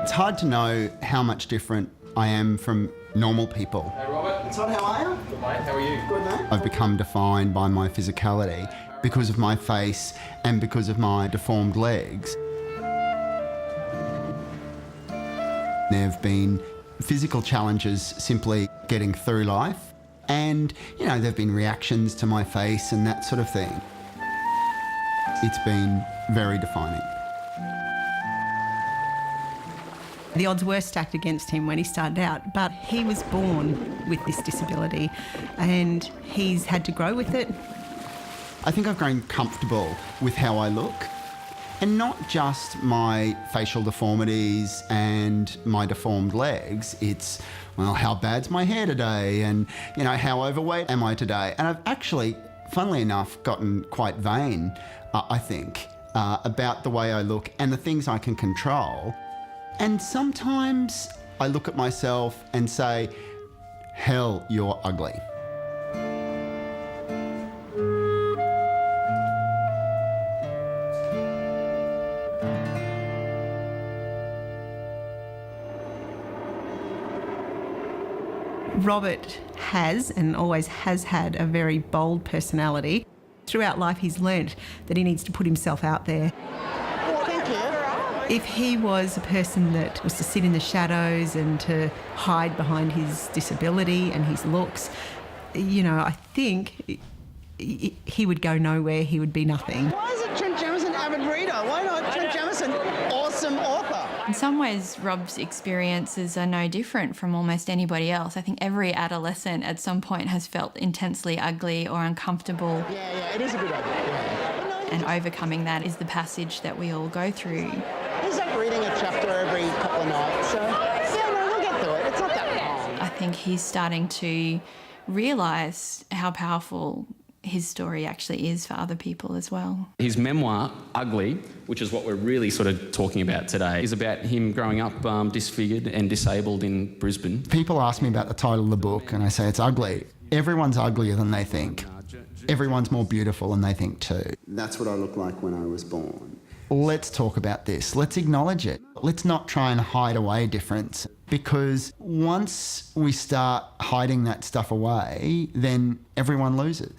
It's hard to know how much different I am from normal people. Hey Robert. Todd, how are you? Good mate, how are you? Good, mate. I've become defined by my physicality because of my face and because of my deformed legs. There have been physical challenges simply getting through life, and, you know, there have been reactions to my face and that sort of thing. It's been very defining. The odds were stacked against him when he started out, but he was born with this disability and he's had to grow with it. I think I've grown comfortable with how I look, and not just my facial deformities and my deformed legs. It's, well, how bad's my hair today, and, you know, how overweight am I today? And I've actually, funnily enough, gotten quite vain, I think, about the way I look and the things I can control. And sometimes I look at myself and say, hell, you're ugly. Robert has and always has had a very bold personality. Throughout life he's learnt that he needs to put himself out there. Well, thank you. If he was a person that was to sit in the shadows and to hide behind his disability and his looks, you know, I think he would go nowhere, he would be nothing. Why is it Trent Jamieson avid reader? Why not Trent Jamieson awesome author? In some ways, Rob's experiences are no different from almost anybody else. I think every adolescent at some point has felt intensely ugly or uncomfortable. Yeah, it is a bit ugly. Yeah. And overcoming that is the passage that we all go through. He's like reading a chapter every couple of nights, so yeah, no, we'll get through it. It's not that long. I think he's starting to realise how powerful his story actually is for other people as well. His memoir, Ugly, which is what we're really sort of talking about today, is about him growing up disfigured and disabled in Brisbane. People ask me about the title of the book and I say it's ugly. Everyone's uglier than they think. Everyone's more beautiful than they think too. That's what I looked like when I was born. Let's talk about this. Let's acknowledge it. Let's not try and hide away difference, because once we start hiding that stuff away, then everyone loses.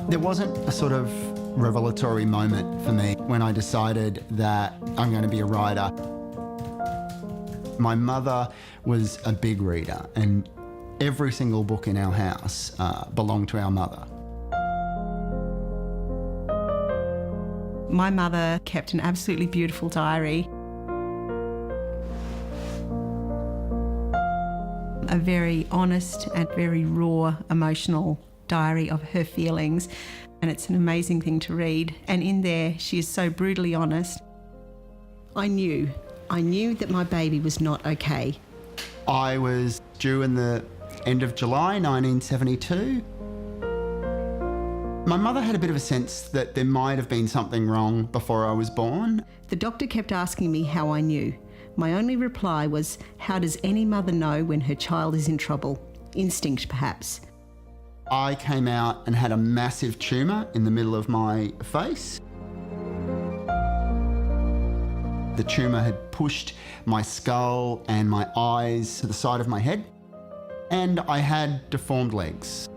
There wasn't a sort of revelatory moment for me when I decided that I'm going to be a writer. My mother was a big reader, and every single book in our house belonged to our mother. My mother kept an absolutely beautiful diary. A very honest and very raw, emotional diary of her feelings, and it's an amazing thing to read. And in there, she is so brutally honest. I knew that my baby was not okay. I was due in the end of July 1972. My mother had a bit of a sense that there might have been something wrong before I was born. The doctor kept asking me how I knew. My only reply was, how does any mother know when her child is in trouble? Instinct, perhaps. I came out and had a massive tumour in the middle of my face. The tumour had pushed my skull and my eyes to the side of my head, and I had deformed legs.